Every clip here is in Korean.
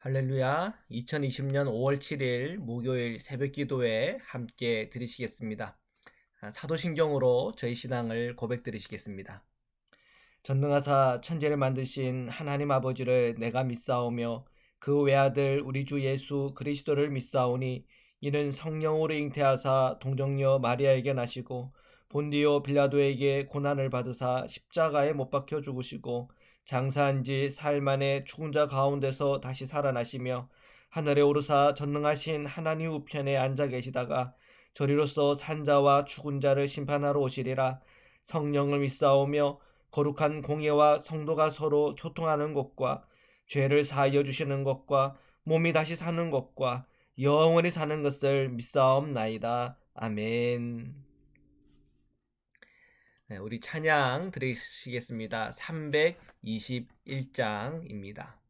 할렐루야. 2020년 5월 7일 목요일 새벽 기도에 함께 드리시겠습니다. 사도신경으로 저희 신앙을 고백드리시겠습니다. 전능하사 천지를 만드신 하나님 아버지를 내가 믿사오며 그 외아들 우리 주 예수 그리스도를 믿사오니 이는 성령으로 잉태하사 동정녀 마리아에게 나시고 본디오 빌라도에게 고난을 받으사 십자가에 못 박혀 죽으시고 장사한 지 사흘 만에 죽은 자 가운데서 다시 살아나시며 하늘에 오르사 전능하신 하나님 우편에 앉아 계시다가 저리로서 산자와 죽은 자를 심판하러 오시리라. 성령을 믿사오며 거룩한 공예와 성도가 서로 교통하는 것과 죄를 사하여 주시는 것과 몸이 다시 사는 것과 영원히 사는 것을 믿사옵나이다. 아멘. 네, 우리 찬양 드리시겠습니다. 321장입니다.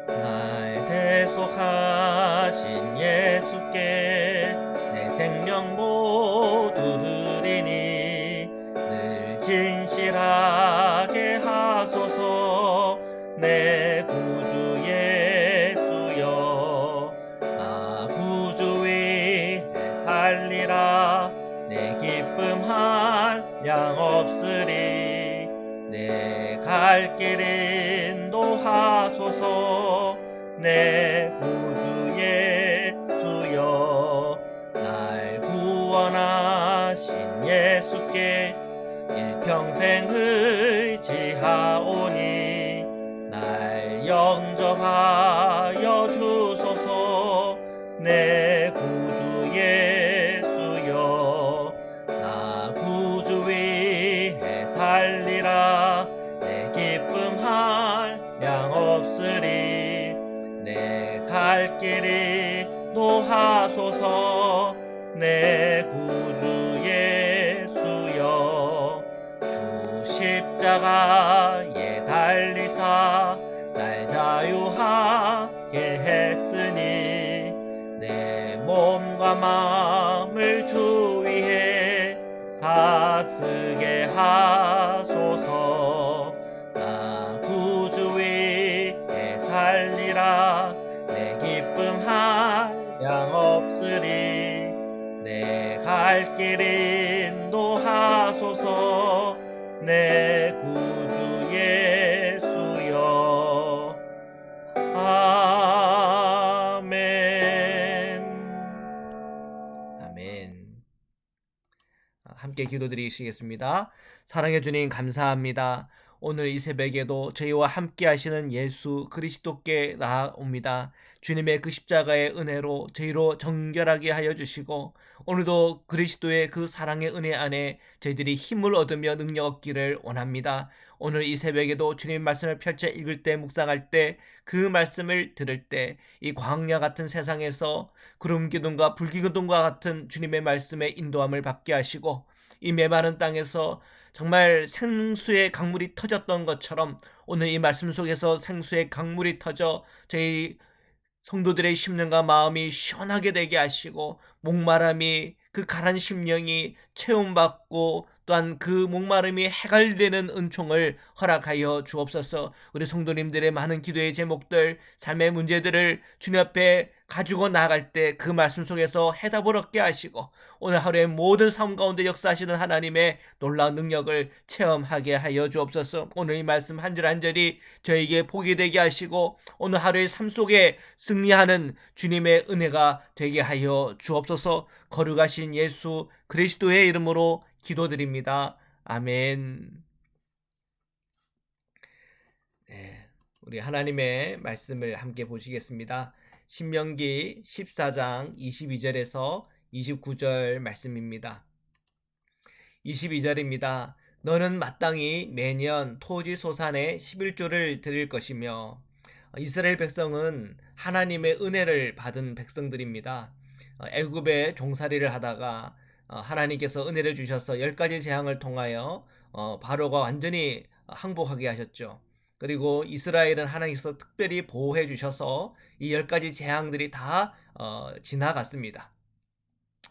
날 대속하신 예수께 내 생명 모두 드리니 늘 진실하게 하소서. 내 구주 예수여, 나 구주 위에 살리라. 내 기쁨 한량 없으리. 내 갈 길 인도하소서. 내 구주 예수여, 날 구원하신 예수께 일평생 의지하오니 날 영접하여 주소서. 내 구주 예수여, 나 구주 위에 살리라. 내 기쁨 한량 없으리. 내 갈 길 인도하소서. 내 구주 예수여, 주 십자가에 달리사 날 자유하게 했으니 내 몸과 마음을 주 위에 다스게 하소서. 나 구주 위에 살리라. 내 기쁨 한량 없으리. 내 갈 길 인도하소서. 내 구주 예수여. 아멘. 아멘. 함께 기도드리시겠습니다. 사랑해 주님 감사합니다. 오늘 이 새벽에도 저희와 함께 하시는 예수 그리스도께 나아옵니다. 주님의 그 십자가의 은혜로 저희로 정결하게 하여 주시고 오늘도 그리스도의 그 사랑의 은혜 안에 저희들이 힘을 얻으며 능력 얻기를 원합니다. 오늘 이 새벽에도 주님 말씀을 펼쳐 읽을 때, 묵상할 때, 그 말씀을 들을 때 이 광야 같은 세상에서 구름 기둥과 불 기둥과 같은 주님의 말씀에 인도함을 받게 하시고 이 메마른 땅에서 정말 생수의 강물이 터졌던 것처럼 오늘 이 말씀 속에서 생수의 강물이 터져 저희 성도들의 심령과 마음이 시원하게 되게 하시고 목마름이 그 가란 심령이 체험받고 또한 그 목마름이 해갈되는 은총을 허락하여 주옵소서. 우리 성도님들의 많은 기도의 제목들, 삶의 문제들을 주님 앞에 가지고 나아갈 때 그 말씀 속에서 해답을 얻게 하시고 오늘 하루의 모든 삶 가운데 역사하시는 하나님의 놀라운 능력을 체험하게 하여 주옵소서. 오늘 이 말씀 한 절 한 절이 저에게 복이 되게 하시고 오늘 하루의 삶 속에 승리하는 주님의 은혜가 되게 하여 주옵소서. 거룩하신 예수 그리스도의 이름으로 기도드립니다. 아멘. 네, 우리 하나님의 말씀을 함께 보시겠습니다. 신명기 14장 22절에서 29절 말씀입니다. 22절입니다. 너는 마땅히 매년 토지 소산의 11조를 드릴 것이며 이스라엘 백성은 하나님의 은혜를 받은 백성들입니다. 애굽에 종살이를 하다가 하나님께서 은혜를 주셔서 10가지 재앙을 통하여 바로가 완전히 항복하게 하셨죠. 그리고 이스라엘은 하나님께서 특별히 보호해 주셔서 이 10가지 재앙들이 다 지나갔습니다.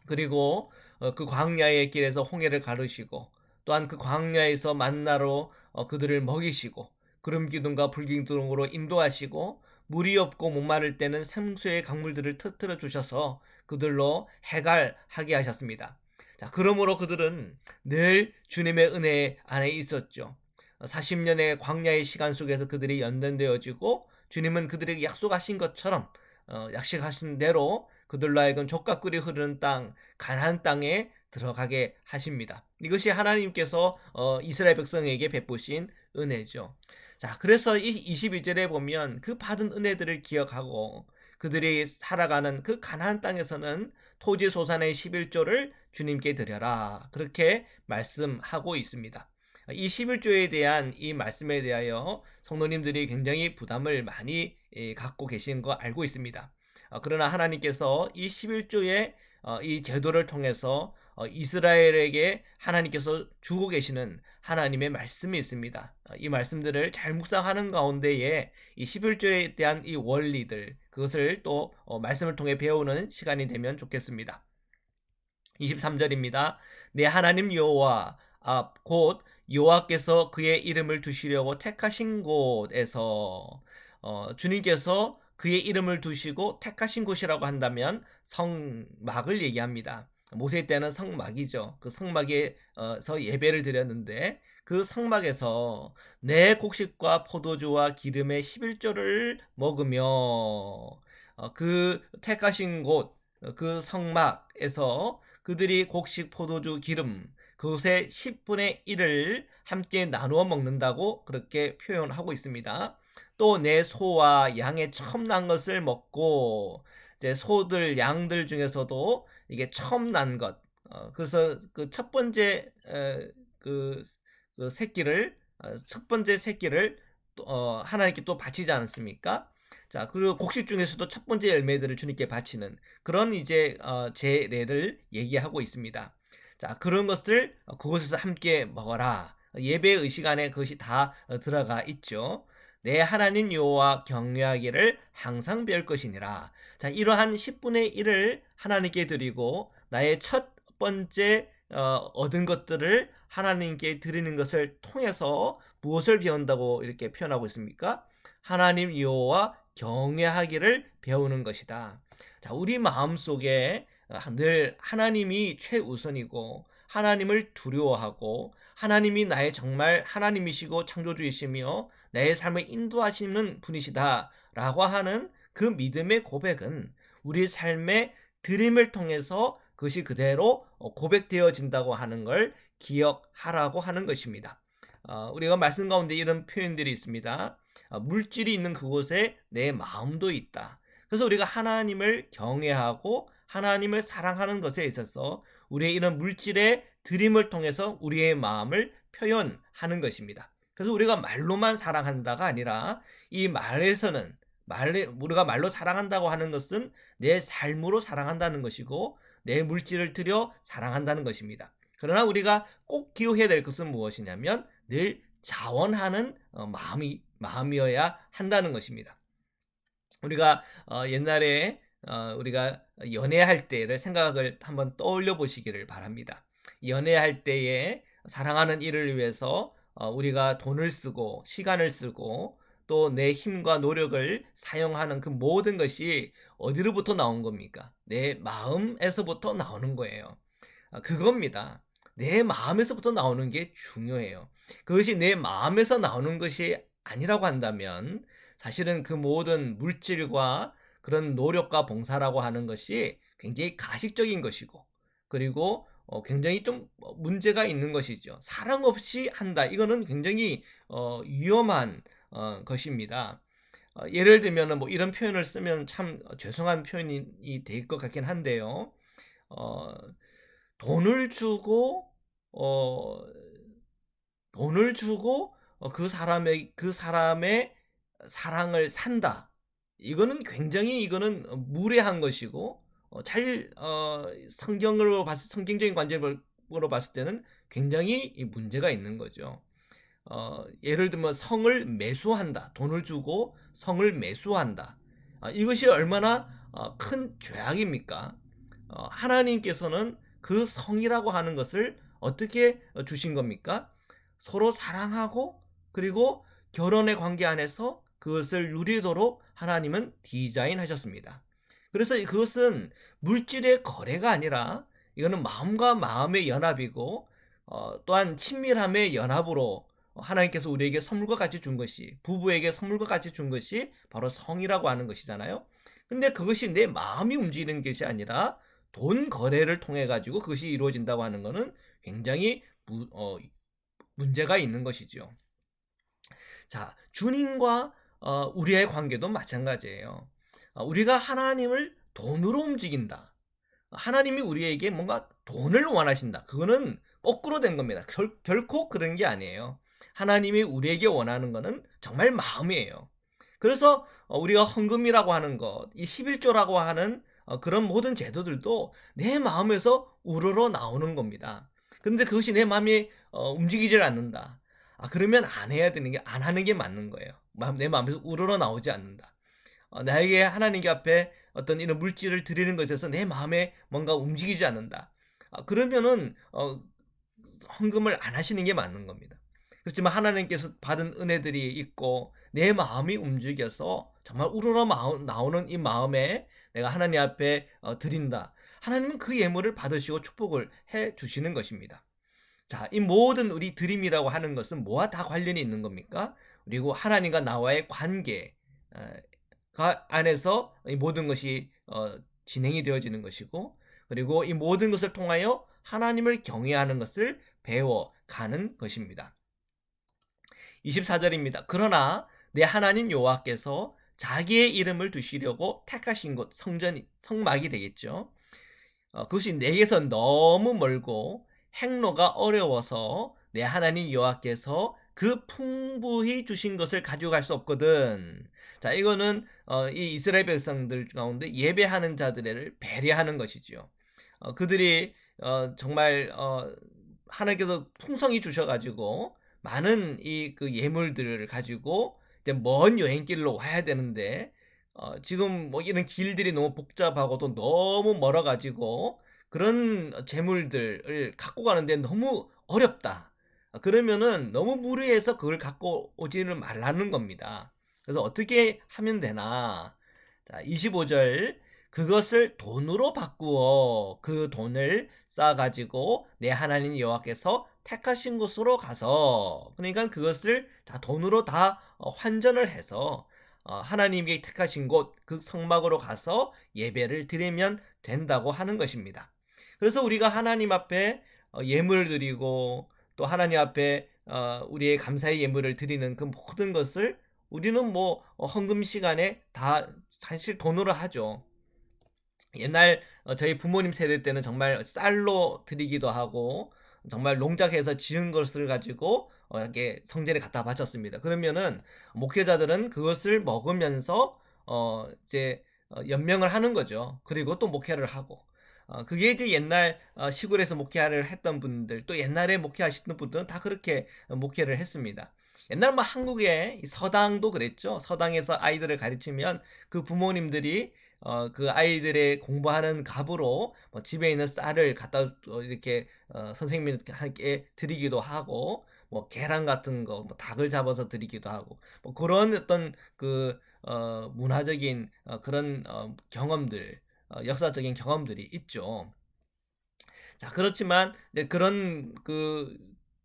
그리고 그 광야의 길에서 홍해를 가르시고 또한 그 광야에서 만나로 그들을 먹이시고 구름 기둥과 불 기둥으로 인도하시고 물이 없고 목마를 때는 생수의 강물들을 터뜨려 주셔서 그들로 해갈하게 하셨습니다. 자, 그러므로 그들은 늘 주님의 은혜 안에 있었죠. 40년의 광야의 시간 속에서 그들이 연단되어지고 주님은 그들에게 약속하신 것처럼 약속하신 대로 그들로 하여금 족과 꿀이 흐르는 땅 가나안 땅에 들어가게 하십니다. 이것이 하나님께서 이스라엘 백성에게 베푸신 은혜죠. 자, 그래서 이 22절에 보면 그 받은 은혜들을 기억하고 그들이 살아가는 그 가나안 땅에서는 토지 소산의 11조를 주님께 드려라. 그렇게 말씀하고 있습니다. 이 11조에 대한 이 말씀에 대하여 성도님들이 굉장히 부담을 많이 갖고 계신 거 알고 있습니다. 그러나 하나님께서 이 11조의 이 제도를 통해서 이스라엘에게 하나님께서 주고 계시는 하나님의 말씀이 있습니다. 이 말씀들을 잘 묵상하는 가운데에 이 11조에 대한 이 원리들 그것을 또 말씀을 통해 배우는 시간이 되면 좋겠습니다. 23절입니다. 내 하나님 여호와 곧 여호와께서 그의 이름을 두시려고 택하신 곳에서 주님께서 그의 이름을 두시고 택하신 곳이라고 한다면 성막을 얘기합니다. 모세 때는 성막이죠. 그 성막에서 예배를 드렸는데 그 성막에서 내 곡식과 포도주와 기름의 11조를 먹으며 그 택하신 곳 그 성막에서 그들이 곡식, 포도주, 기름 그것의 10분의 1을 함께 나누어 먹는다고 그렇게 표현하고 있습니다. 또 내 소와 양의 처음 난 것을 먹고 이제 소들, 양들 중에서도 이게 처음 난 것, 그래서 그 첫 번째 그 새끼를 첫 번째 새끼를 하나님께 또 바치지 않습니까? 자, 그리고 곡식 중에서도 첫 번째 열매들을 주님께 바치는 그런 이제 제례를 얘기하고 있습니다. 자, 그런 것을 그곳에서 함께 먹어라. 예배 의식 안에 그것이 다 들어가 있죠. 내 하나님 여호와 경외하기를 항상 배울 것이니라. 자, 이러한 10분의 1을 하나님께 드리고 나의 첫 번째 얻은 것들을 하나님께 드리는 것을 통해서 무엇을 배운다고 이렇게 표현하고 있습니까? 하나님 여호와 경외하기를 배우는 것이다. 자, 우리 마음속에 늘 하나님이 최우선이고 하나님을 두려워하고 하나님이 나의 정말 하나님이시고 창조주이시며 내 삶을 인도하시는 분이시다 라고 하는 그 믿음의 고백은 우리 삶의 드림을 통해서 그것이 그대로 고백되어진다고 하는 걸 기억하라고 하는 것입니다. 우리가 말씀 가운데 이런 표현들이 있습니다. 물질이 있는 그곳에 내 마음도 있다. 그래서 우리가 하나님을 경외하고 하나님을 사랑하는 것에 있어서 우리의 이런 물질의 드림을 통해서 우리의 마음을 표현하는 것입니다. 그래서 우리가 말로만 사랑한다가 아니라 이 말에서는 우리가 말로 사랑한다고 하는 것은 내 삶으로 사랑한다는 것이고 내 물질을 들여 사랑한다는 것입니다. 그러나 우리가 꼭 기억해야 될 것은 무엇이냐면 늘 자원하는 마음이어야 한다는 것입니다. 우리가 옛날에 우리가 연애할 때를 생각을 한번 떠올려 보시기를 바랍니다. 연애할 때에 사랑하는 이를 위해서 우리가 돈을 쓰고 시간을 쓰고 또 내 힘과 노력을 사용하는 그 모든 것이 어디로부터 나온 겁니까? 내 마음에서부터 나오는 거예요. 그겁니다. 내 마음에서부터 나오는 게 중요해요. 그것이 내 마음에서 나오는 것이 아니라고 한다면 사실은 그 모든 물질과 그런 노력과 봉사라고 하는 것이 굉장히 가식적인 것이고 그리고 굉장히 좀 문제가 있는 것이죠. 사랑 없이 한다. 이거는 굉장히 위험한 것입니다. 예를 들면 뭐 이런 표현을 쓰면 참 죄송한 표현이 될 것 같긴 한데요. 돈을 주고 어, 돈을 주고 그 사람의 사랑을 산다. 이거는 굉장히 이거는 무례한 것이고 성경적인 관점으로 봤을 때는 굉장히 문제가 있는 거죠. 예를 들면 성을 매수한다. 돈을 주고 성을 매수한다. 이것이 얼마나 큰 죄악입니까? 하나님께서는 그 성이라고 하는 것을 어떻게 주신 겁니까? 서로 사랑하고 그리고 결혼의 관계 안에서 그것을 누리도록 하나님은 디자인하셨습니다. 그래서 그것은 물질의 거래가 아니라 이거는 마음과 마음의 연합이고 또한 친밀함의 연합으로 하나님께서 우리에게 선물과 같이 준 것이, 부부에게 선물과 같이 준 것이 바로 성이라고 하는 것이잖아요. 근데 그것이 내 마음이 움직이는 것이 아니라 돈 거래를 통해 가지고 그것이 이루어진다고 하는 것은 굉장히 문제가 있는 것이죠. 자, 주님과 우리의 관계도 마찬가지예요. 우리가 하나님을 돈으로 움직인다. 하나님이 우리에게 뭔가 돈을 원하신다. 그거는 거꾸로 된 겁니다. 결코 그런 게 아니에요. 하나님이 우리에게 원하는 것은 정말 마음이에요. 그래서 우리가 헌금이라고 하는 것, 이 11조라고 하는 그런 모든 제도들도 내 마음에서 우러러 나오는 겁니다. 그런데 그것이 내 마음이 움직이질 않는다. 그러면 안 해야 되는 게, 안 하는 게 맞는 거예요. 내 마음에서 우러러 나오지 않는다. 나에게 하나님 앞에 어떤 이런 물질을 드리는 것에서 내 마음에 뭔가 움직이지 않는다. 그러면은 헌금을 안 하시는 게 맞는 겁니다. 그렇지만 하나님께서 받은 은혜들이 있고 내 마음이 움직여서 정말 우러러 나오는 이 마음에 내가 하나님 앞에 드린다. 하나님은 그 예물을 받으시고 축복을 해 주시는 것입니다. 자, 이 모든 우리 드림이라고 하는 것은 뭐와 다 관련이 있는 겁니까? 그리고 하나님과 나와의 관계 안에서 이 모든 것이 진행이 되어지는 것이고, 그리고 이 모든 것을 통하여 하나님을 경외하는 것을 배워가는 것입니다. 24절입니다. 그러나 내 하나님 여호와께서 자기의 이름을 두시려고 택하신 곳, 성막이 되겠죠. 그것이 내게서 너무 멀고 행로가 어려워서 내 하나님 여호와께서 그 풍부히 주신 것을 가져갈 수 없거든. 자, 이거는 이 이스라엘 백성들 가운데 예배하는 자들을 배려하는 것이죠. 그들이 정말 하나님께서 풍성히 주셔가지고 많은 이 그 예물들을 가지고 이제 먼 여행길로 와야 되는데 지금 뭐 이런 길들이 너무 복잡하고 또 너무 멀어가지고 그런 재물들을 갖고 가는데 너무 어렵다. 그러면은 너무 무리해서 그걸 갖고 오지는 말라는 겁니다. 그래서 어떻게 하면 되나? 자, 25절. 그것을 돈으로 바꾸어 그 돈을 쌓아가지고 내 하나님 여호와께서 택하신 곳으로 가서, 그러니까 그것을 다 돈으로 다 환전을 해서 하나님이 택하신 곳 그 성막으로 가서 예배를 드리면 된다고 하는 것입니다. 그래서 우리가 하나님 앞에 예물을 드리고 또 하나님 앞에 우리의 감사의 예물을 드리는 그 모든 것을 우리는 뭐 헌금 시간에 다 사실 돈으로 하죠. 옛날 저희 부모님 세대 때는 정말 쌀로 드리기도 하고 정말 농작해서 지은 것을 가지고 이렇게 성전에 갖다 바쳤습니다. 그러면은 목회자들은 그것을 먹으면서 이제 연명을 하는 거죠. 그리고 또 목회를 하고 그게 이제 옛날 시골에서 목회를 했던 분들, 또 옛날에 목회하시던 분들은 다 그렇게 목회를 했습니다. 옛날 뭐 한국의 서당도 그랬죠. 서당에서 아이들을 가르치면 그 부모님들이 그 아이들의 공부하는 값으로 뭐 집에 있는 쌀을 갖다 이렇게 선생님께 드리기도 하고, 뭐 계란 같은 거, 뭐 닭을 잡아서 드리기도 하고, 뭐 그런 어떤 그 문화적인 그런 경험들, 역사적인 경험들이 있죠. 자, 그렇지만 이제 그런 그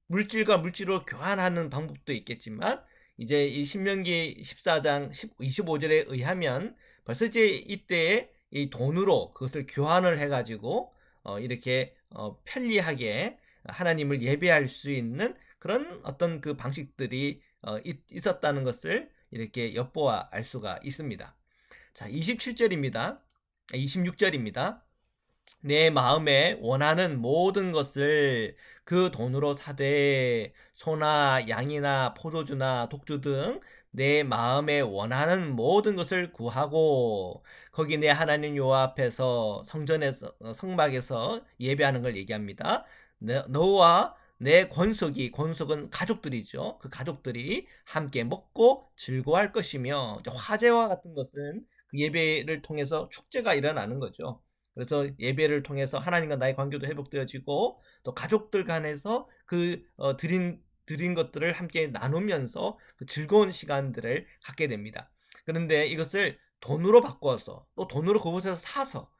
물질과 물질로 교환하는 방법도 있겠지만, 이제 이 신명기 14장 25절에 의하면 벌써 이제 이때에 이 돈으로 그것을 교환을 해가지고 이렇게 편리하게 하나님을 예배할 수 있는 그런 어떤 그 방식들이 있었다는 것을 이렇게 엿보아 알 수가 있습니다. 자, 27절입니다. 26절입니다. 내 마음에 원하는 모든 것을 그 돈으로 사되 소나 양이나 포도주나 독주 등 내 마음에 원하는 모든 것을 구하고, 거기 내 하나님 여호와 앞에서 성전에서 성막에서 예배하는 걸 얘기합니다. 너와 내 권속은 가족들이죠. 그 가족들이 함께 먹고 즐거워할 것이며, 화제와 같은 것은 그 예배를 통해서 축제가 일어나는 거죠. 그래서 예배를 통해서 하나님과 나의 관계도 회복되어지고 또 가족들 간에서 드린 것들을 함께 나누면서 그 즐거운 시간들을 갖게 됩니다. 그런데 이것을 돈으로 바꿔서 또 돈으로 그곳에서 사서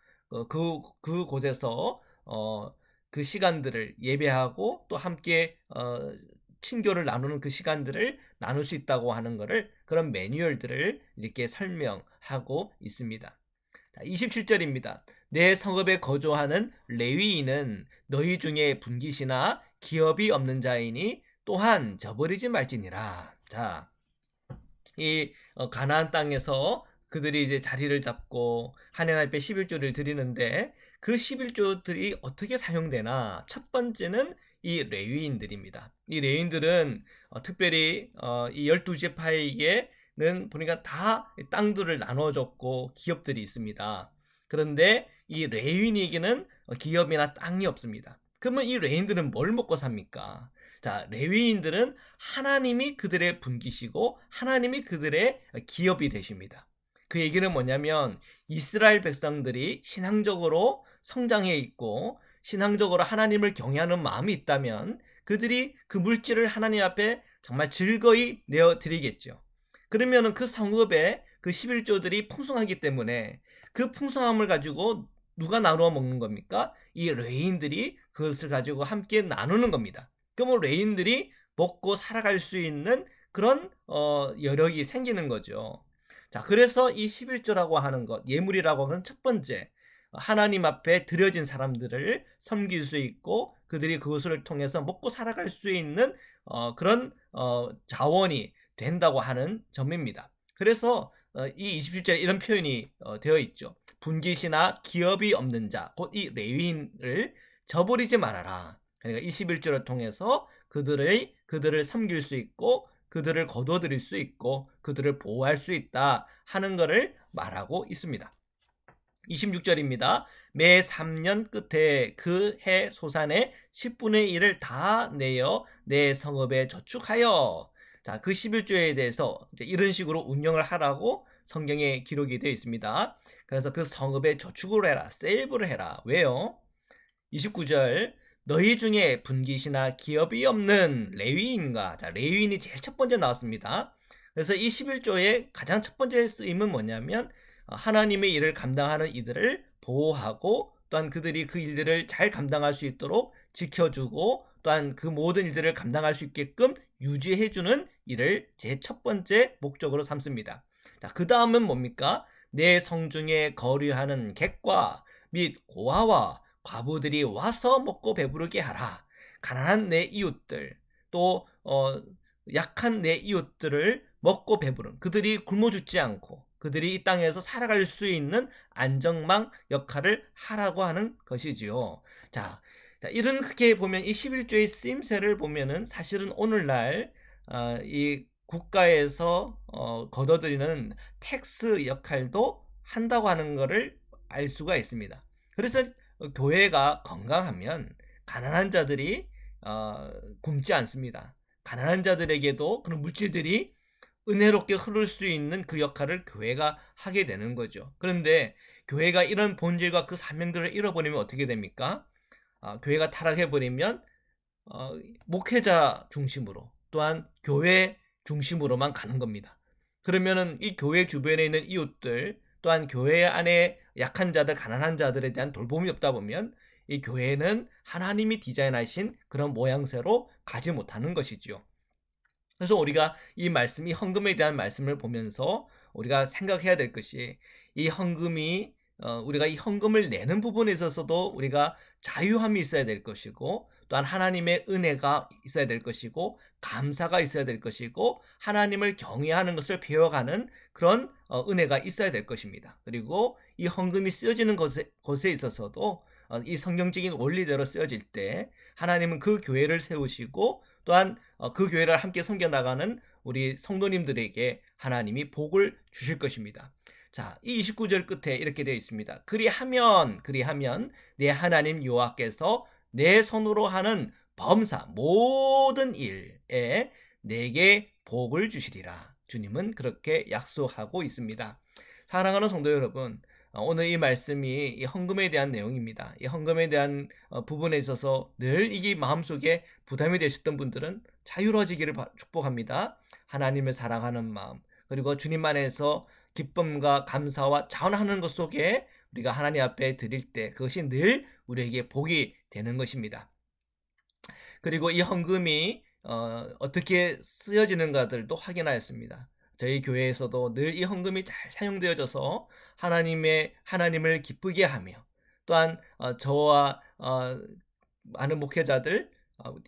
그곳에서 그 시간들을 예배하고 또 함께 친교를 나누는 그 시간들을 나눌 수 있다고 하는 것을 그런 매뉴얼들을 이렇게 설명하고 있습니다. 27절입니다. 내 성읍에 거주하는 레위인은 너희 중에 분깃이나 기업이 없는 자이니 또한 저버리지 말지니라. 자, 이 가나안 땅에서 그들이 이제 자리를 잡고 하나님 앞에 11조를 드리는데 그 11조들이 어떻게 사용되나? 첫 번째는 이 레위인들입니다. 이 레위인들은 특별히 이 12지파에게는 보니까 다 땅들을 나눠줬고 기업들이 있습니다. 그런데 이 레위인에게는 기업이나 땅이 없습니다. 그러면 이 레위인들은 뭘 먹고 삽니까? 자, 레위인들은 하나님이 그들의 분기시고 하나님이 그들의 기업이 되십니다. 그 얘기는 뭐냐면 이스라엘 백성들이 신앙적으로 성장해 있고 신앙적으로 하나님을 경외하는 마음이 있다면 그들이 그 물질을 하나님 앞에 정말 즐거이 내어 드리겠죠. 그러면은 그 성읍에 그 11조들이 풍성하기 때문에 그 풍성함을 가지고 누가 나누어 먹는 겁니까? 이 레위인들이 그것을 가지고 함께 나누는 겁니다. 그러면 레인들이 먹고 살아갈 수 있는 그런 여력이 생기는 거죠. 자, 그래서 이 11조라고 하는 것, 예물이라고 하는 첫 번째, 하나님 앞에 드려진 사람들을 섬길 수 있고 그들이 그것을 통해서 먹고 살아갈 수 있는 그런 자원이 된다고 하는 점입니다. 그래서 이 27절에 이런 표현이 되어 있죠. 분깃이나 기업이 없는 자, 곧 이 레위인을 저버리지 말아라. 그러니까 21조를 통해서 그들을 섬길 수 있고 그들을 거둬들일 수 있고 그들을 보호할 수 있다 하는 것을 말하고 있습니다. 26절입니다. 매 3년 끝에 그 해 소산의 10분의 1을 다 내어 내 성읍에 저축하여. 자, 그 11조에 대해서 이런 식으로 운영을 하라고 성경에 기록이 되어 있습니다. 그래서 그 성읍에 저축을 해라, 세이브를 해라. 왜요? 29절 너희 중에 분깃이나 기업이 없는 레위인과, 자, 레위인이 제일 첫 번째 나왔습니다. 그래서 이 11조의 가장 첫 번째 쓰임은 뭐냐면 하나님의 일을 감당하는 이들을 보호하고 또한 그들이 그 일들을 잘 감당할 수 있도록 지켜주고 또한 그 모든 일들을 감당할 수 있게끔 유지해주는 일을 제 첫 번째 목적으로 삼습니다. 자, 그 다음은 뭡니까? 내 성중에 거류하는 객과 및 고아와 과부들이 와서 먹고 배부르게 하라. 가난한 내 이웃들 또 약한 내 이웃들을 먹고 배부른 그들이 굶어 죽지 않고 그들이 이 땅에서 살아갈 수 있는 안정망 역할을 하라고 하는 것이지요. 자, 이렇게 보면 이 11조의 쓰임새를 보면은 사실은 오늘날 이 국가에서 걷어들이는 텍스 역할도 한다고 하는 것을 알 수가 있습니다. 그래서 교회가 건강하면 가난한 자들이 굶지 않습니다. 가난한 자들에게도 그런 물질들이 은혜롭게 흐를 수 있는 그 역할을 교회가 하게 되는 거죠. 그런데 교회가 이런 본질과 그 사명들을 잃어버리면 어떻게 됩니까? 교회가 타락해버리면 목회자 중심으로 또한 교회 중심으로만 가는 겁니다. 그러면은 이 교회 주변에 있는 이웃들 또한 교회 안에 약한 자들, 가난한 자들에 대한 돌봄이 없다 보면 이 교회는 하나님이 디자인하신 그런 모양새로 가지 못하는 것이지요. 그래서 우리가 이 말씀, 이 헌금에 대한 말씀을 보면서 우리가 생각해야 될 것이 이 헌금이 우리가 이 헌금을 내는 부분에 있어서도 우리가 자유함이 있어야 될 것이고 또한 하나님의 은혜가 있어야 될 것이고 감사가 있어야 될 것이고 하나님을 경외하는 것을 배워가는 그런 은혜가 있어야 될 것입니다. 그리고 이 헌금이 쓰여지는 것에 있어서도 이 성경적인 원리대로 쓰여질 때 하나님은 그 교회를 세우시고 또한 그 교회를 함께 섬겨나가는 우리 성도님들에게 하나님이 복을 주실 것입니다. 자, 이 29절 끝에 이렇게 되어 있습니다. 그리하면 내 하나님 여호와께서 내 손으로 하는 범사 모든 일에 내게 복을 주시리라. 주님은 그렇게 약속하고 있습니다. 사랑하는 성도 여러분, 오늘 이 말씀이 이 헌금에 대한 내용입니다. 이 헌금에 대한 부분에 있어서 늘 이게 마음속에 부담이 되셨던 분들은 자유로워지기를 축복합니다. 하나님을 사랑하는 마음, 그리고 주님 안에서 기쁨과 감사와 자원하는 것 속에 우리가 하나님 앞에 드릴 때 그것이 늘 우리에게 복이 되는 것입니다. 그리고 이 헌금이 어떻게 쓰여지는가들도 확인하였습니다. 저희 교회에서도 늘 이 헌금이 잘 사용되어져서 하나님을 기쁘게 하며, 또한 저와 많은 목회자들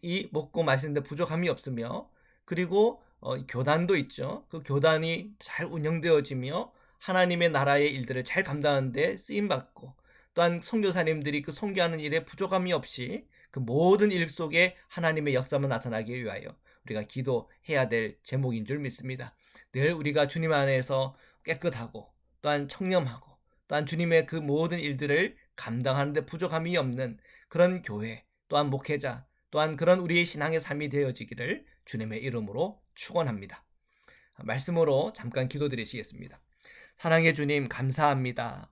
이 먹고 마시는데 부족함이 없으며, 그리고 교단도 있죠. 그 교단이 잘 운영되어지며 하나님의 나라의 일들을 잘 감당하는 데 쓰임받고, 또한 선교사님들이 그 선교하는 일에 부족함이 없이 그 모든 일 속에 하나님의 역사만 나타나기 위하여 우리가 기도해야 될 제목인 줄 믿습니다. 늘 우리가 주님 안에서 깨끗하고, 또한 청렴하고, 또한 주님의 그 모든 일들을 감당하는 데 부족함이 없는 그런 교회, 또한 목회자, 또한 그런 우리의 신앙의 삶이 되어지기를 주님의 이름으로 축원합니다. 말씀으로 잠깐 기도드리시겠습니다. 사랑의 주님, 감사합니다.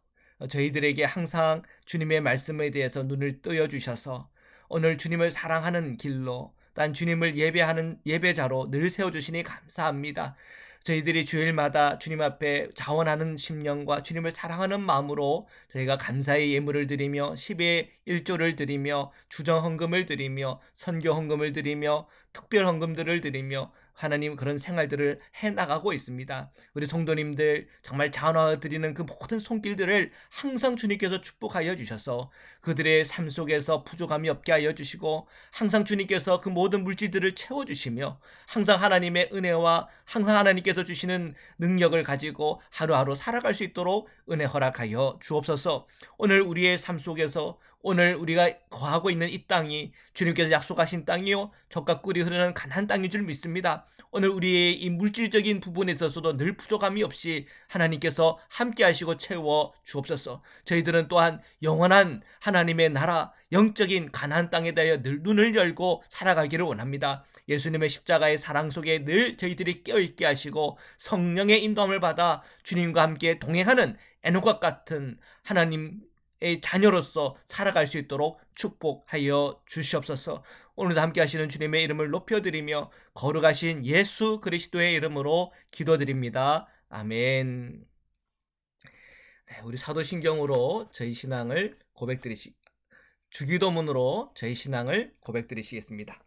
저희들에게 항상 주님의 말씀에 대해서 눈을 뜨여 주셔서 오늘 주님을 사랑하는 길로, 또한 주님을 예배하는 예배자로 늘 세워주시니 감사합니다. 저희들이 주일마다 주님 앞에 자원하는 심령과 주님을 사랑하는 마음으로 저희가 감사의 예물을 드리며 10의 1조를 드리며 주정 헌금을 드리며 선교 헌금을 드리며 특별 헌금들을 드리며 하나님 그런 생활들을 해나가고 있습니다. 우리 성도님들 정말 자원하여 드리는 그 모든 손길들을 항상 주님께서 축복하여 주셔서 그들의 삶 속에서 부족함이 없게 하여 주시고, 항상 주님께서 그 모든 물질들을 채워주시며 항상 하나님의 은혜와 항상 하나님께서 주시는 능력을 가지고 하루하루 살아갈 수 있도록 은혜 허락하여 주옵소서. 오늘 우리의 삶 속에서 오늘 우리가 거하고 있는 이 땅이 주님께서 약속하신 땅이요 젖과 꿀이 흐르는 가나안 땅인 줄 믿습니다. 오늘 우리의 이 물질적인 부분에 있어서도 늘 부족함이 없이 하나님께서 함께 하시고 채워 주옵소서. 저희들은 또한 영원한 하나님의 나라 영적인 가나안 땅에 대하여 늘 눈을 열고 살아가기를 원합니다. 예수님의 십자가의 사랑 속에 늘 저희들이 깨어있게 하시고 성령의 인도함을 받아 주님과 함께 동행하는 에녹과 같은 하나님의 자녀로서 살아갈 수 있도록 축복하여 주시옵소서. 오늘도 함께 하시는 주님의 이름을 높여드리며 거룩하신 예수 그리스도의 이름으로 기도드립니다. 아멘. 네, 우리 사도신경으로 저희 신앙을 주기도문으로 저희 신앙을 고백드리시겠습니다.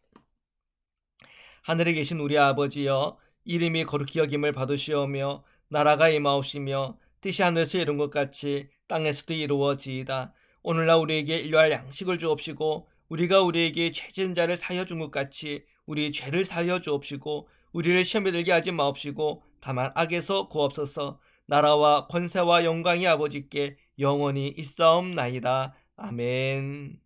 하늘에 계신 우리 아버지여, 이름이 거룩히 여김을 받으시오며 나라가 임하옵시며 뜻이 하늘에서 이룬 것 같이 땅에서도 이루어지이다. 오늘날 우리에게 일용할 양식을 주옵시고 우리가 우리에게 죄진 자를 사하여 준 것 같이 우리 죄를 사하여 주옵시고 우리를 시험에 들게 하지 마옵시고 다만 악에서 구옵소서. 나라와 권세와 영광이 아버지께 영원히 있사옵나이다. 아멘.